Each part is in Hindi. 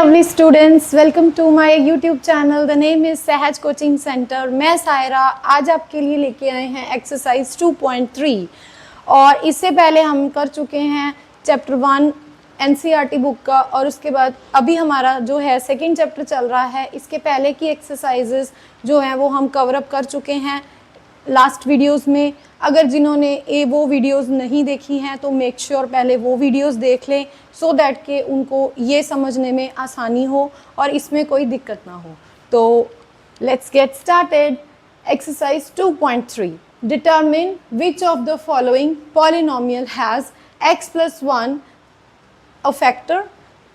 lovely students, welcome to my YouTube channel. The name is सहज कोचिंग सेंटर. मैं सायरा आज आपके लिए लेके आए हैं एक्सरसाइज 2.3 और इससे पहले हम कर चुके हैं चैप्टर 1 NCERT बुक का और उसके बाद अभी हमारा जो है सेकंड चैप्टर चल रहा है. इसके पहले की एक्सरसाइजेस जो हैं वो हम कवर अप कर चुके हैं लास्ट वीडियोस में. अगर जिन्होंने वो वीडियोस नहीं देखी हैं तो मेक श्योर पहले वो वीडियोस देख लें सो दैट कि उनको ये समझने में आसानी हो और इसमें कोई दिक्कत ना हो. तो let's get started. Exercise 2.3 determine which of the following polynomial has x + 1 a factor.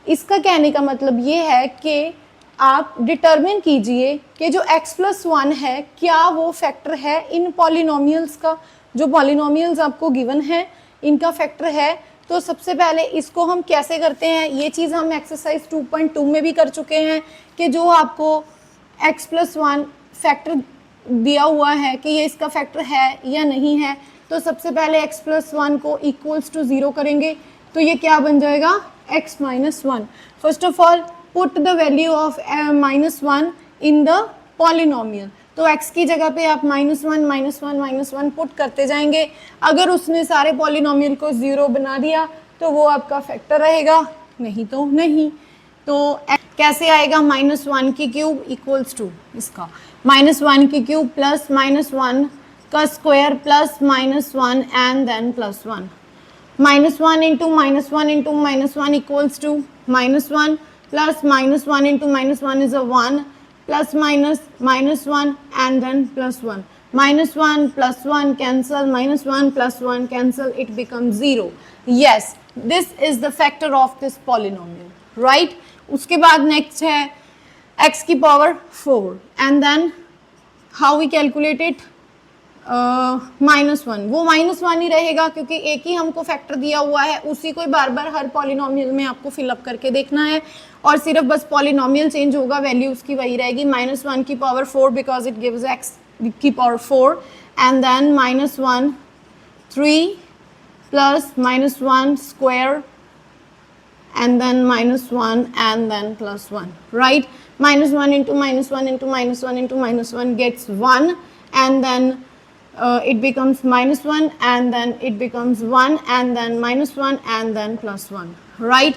इसका कहने का मतलब ये है कि आप डिटरमिन कीजिए कि जो x + 1 है क्या वो फैक्टर है इन पॉलिनोमियल्स का. जो पॉलिनोमियल्स आपको गिवन है इनका फैक्टर है. तो सबसे पहले इसको हम कैसे करते हैं, ये चीज़ हम एक्सरसाइज 2.2 में भी कर चुके हैं कि जो आपको x + 1 फैक्टर दिया हुआ है कि ये इसका फैक्टर है या नहीं है. तो सबसे पहले x + 1 को इक्वल्स टू 0 करेंगे तो ये क्या बन जाएगा x - 1. First of all put the value of -1 in the polynomial. तो x की जगह पे आप -1 पुट करते जाएंगे. अगर उसने सारे पॉलिनोमियल को 0 बना दिया तो वो आपका फैक्टर रहेगा, नहीं तो नहीं. तो कैसे आएगा -1 की क्यूब इक्वल्स टू इसका -1 की क्यूब प्लस -1 का square plus -1 and then +1. -1 into -1 into -1 equals to -1 plus -1 into -1 is 1 plus -1 and then +1. -1 + 1 cancel, -1 + 1 cancel, it becomes 0. Yes, this is the factor of this polynomial, right? उसके बाद next है x की power 4 and then how we calculate it? -1. वो -1 ही रहेगा क्योंकि एक ही हमको फैक्टर दिया हुआ है, उसी को बार बार हर पॉलिनोमियल में आपको फिलअप करके देखना है और सिर्फ बस पॉलिनोमियल चेंज होगा, वैल्यू उसकी वही रहेगी. -1 की power 4 because it gives x की power 4 and then -1 3 plus -1 square and then -1 and then +1, right? -1 into -1 into -1 into -1 gets 1 and then it becomes -1 and then it becomes 1 and then -1 and then +1, right?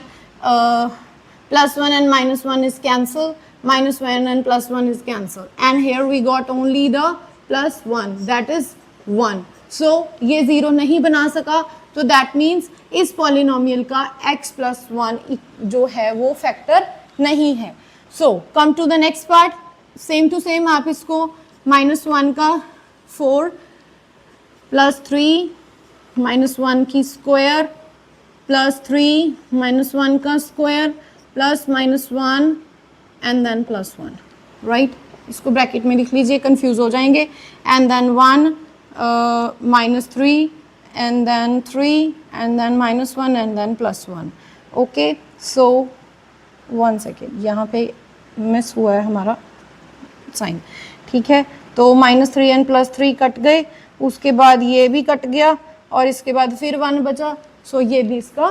+1 and -1 is cancelled, -1 and +1 is cancelled and here we got only the +1 that is 1. So ये 0 नहीं बना सका तो that means इस पॉलिनोमियल का x + 1 जो है वो फैक्टर नहीं है. So come to the next part. Same to same आप इसको -1 का 4 प्लस 3 -1 की स्क्वायर प्लस 3 -1 का square plus -1 and then +1, right? इसको ब्रैकेट में लिख लीजिए, कंफ्यूज हो जाएंगे. And then 1 -3 and then 3 and then -1 and then +1. Okay, so 1 second, यहाँ पे मिस हुआ है हमारा साइन, ठीक है? तो -3 एंड +3 कट गए, उसके बाद ये भी कट गया और इसके बाद फिर 1 बचा. सो ये भी इसका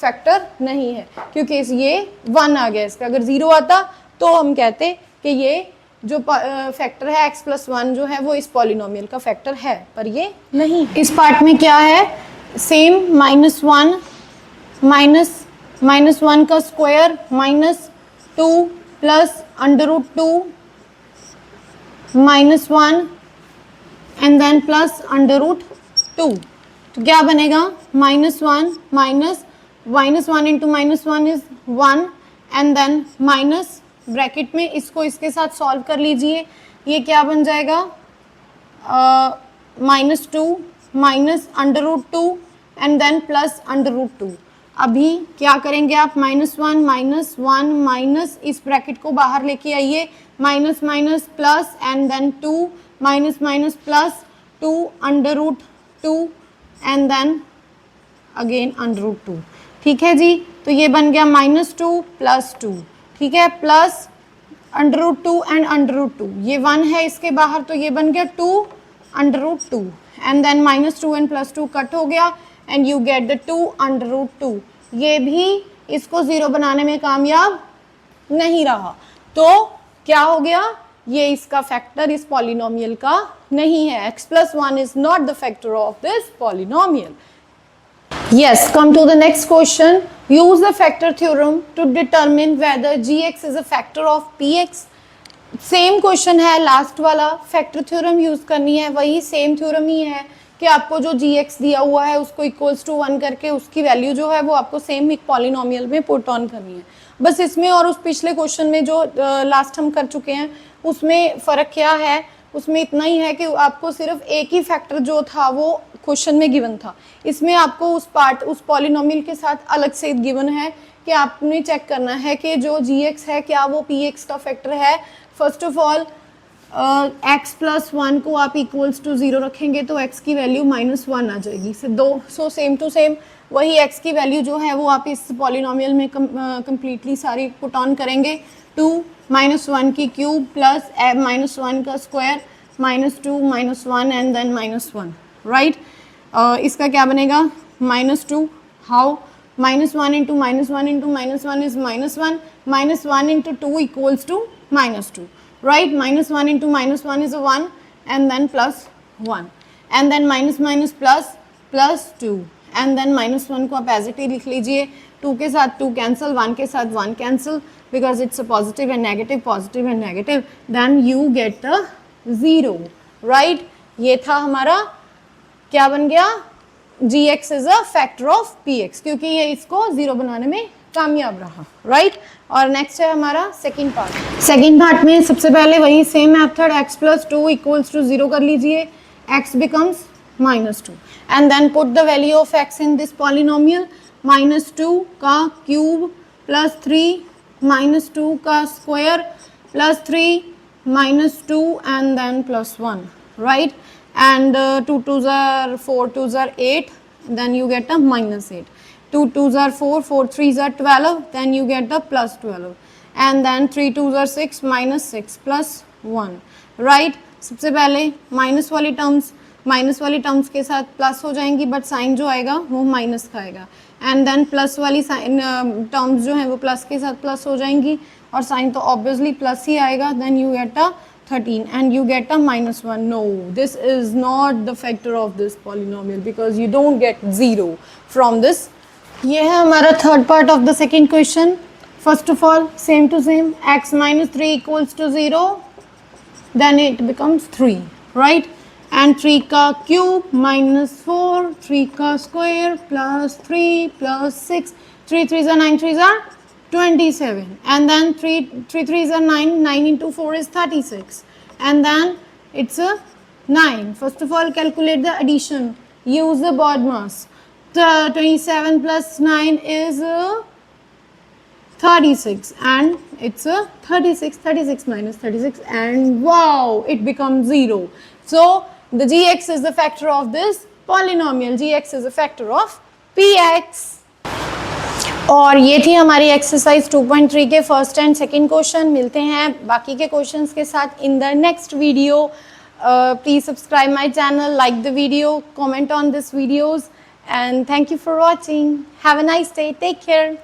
फैक्टर नहीं है क्योंकि ये 1 आ गया इसका. अगर 0 आता तो हम कहते कि ये जो फैक्टर है x + 1 जो है वो इस पॉलिनोमियल का फैक्टर है, पर ये नहीं. इस पार्ट में क्या है, सेम -1 -1 का square -2 plus √2 -1 and then plus √2. तो क्या बनेगा -1 into -1 is 1 and then minus bracket में इसको इसके साथ सॉल्व कर लीजिए. ये क्या बन जाएगा -2 -√2 एंड देन प्लस √2. अभी क्या करेंगे आप, -1 माइनस इस ब्रैकेट को बाहर लेके आइए, minus plus and then 2 minus plus 2 √2 and then again √2. ठीक है जी, तो ये बन गया -2 + 2, ठीक है, प्लस √2 एंड √2. ये 1 है इसके बाहर तो ये बन गया 2 √2 एंड देन -2 एंड +2 कट हो गया एंड यू गेट द 2 √2. ये भी इसको 0 बनाने में कामयाब नहीं रहा, तो क्या हो गया, ये इसका फैक्टर इस पॉलिनोमियल का नहीं है। x plus 1 is not the factor of this polynomial. Yes, come to the next question. Use the factor theorem to determine whether gx is a factor of px. Same question है लास्ट वाला, फैक्टर थ्योरम यूज करनी है, वही सेम थ्योरम ही है कि आपको जो gx दिया हुआ है उसको इक्वल्स टू 1 करके उसकी वैल्यू जो है वो आपको सेम एक पॉलिनोमियल में पुट ऑन करनी है। बस इसमें और उस पिछले क्वेश्चन में जो लास्ट हम कर चुके हैं उसमें फ़र्क क्या है, उसमें इतना ही है कि आपको सिर्फ एक ही फैक्टर जो था वो क्वेश्चन में गिवन था, इसमें आपको उस पॉलिनोमियल के साथ अलग से गिवन है कि आपने चेक करना है कि जो gx है क्या वो px का फैक्टर है। First of all x plus 1 को आप इक्वल्स टू 0 रखेंगे तो x की वैल्यू -1 आ जाएगी। सो सेम टू सेम वही x की वैल्यू जो है वो आप इस पॉलिनोमियल में कम्प्लीटली सारी पुट ऑन करेंगे। 2 -1 की क्यूब प्लस -1 का स्क्वायर -2 -1 एंड देन -1, राइट। इसका क्या बनेगा, -2, how, -1 into -1 into -1 is -1, -1 into 2 equals to -2, right? -1 into -1 is a 1 and then plus 1 and then minus plus 2 and then -1 को आप as it is लिख लीजिए, 2 के साथ 2 cancel, 1 के साथ 1 cancel because it's a positive and negative, then you get the 0, right? ये था हमारा क्या बन गया, gx is a factor of px क्योंकि ये इसको 0 बनाने में कामयाब रहा, राइट। और नेक्स्ट है हमारा सेकंड पार्ट में सबसे पहले वही same method x plus 2 equals to 0 कर लीजिए, x becomes -2 and then put the value of x in this polynomial, -2 का क्यूब प्लस 3 -2 का square plus 3 -2 and then plus 1, right. And 2 2s are 4 2s are 8, then you get a -8. 2 2s are 4 4 3s are 12, then you get the plus 12 and then 3 2s are 6 -6 plus 1, right। सबसे पहले माइनस वाली टर्म्स के साथ प्लस हो जाएंगी बट साइन जो आएगा वो माइनस का आएगा एंड देन प्लस वाली टर्म्स जो हैं वो प्लस के साथ प्लस हो जाएंगी और साइन तो ऑब्वियसली प्लस ही आएगा, then you get a 13 and you get a -1. No, this is not the factor of this polynomial because you don't get 0 from this. ये है हमारा third part of the second question. First of all same to same, x -3 equals to 0, then it becomes 3, right. And 3 का क्यूब -4, 3 का square plus 3 plus 6, 3 3s are 9 3s are 27 and then 3 3s are 9 into 4 is 36 and then it's a 9. First of all calculate the addition, use the BODMAS. 27 plus 9 is 36 and it's a 36 minus 36 and wow, it becomes 0. So the gx is the factor of this polynomial, gx is a factor of px. और ये थी हमारी एक्सरसाइज 2.3 के फर्स्ट एंड सेकंड क्वेश्चन। मिलते हैं बाकी के क्वेश्चंस के साथ in the next video. Please subscribe my channel, like the video, comment on this videos and thank you for watching. Have a nice day. Take care.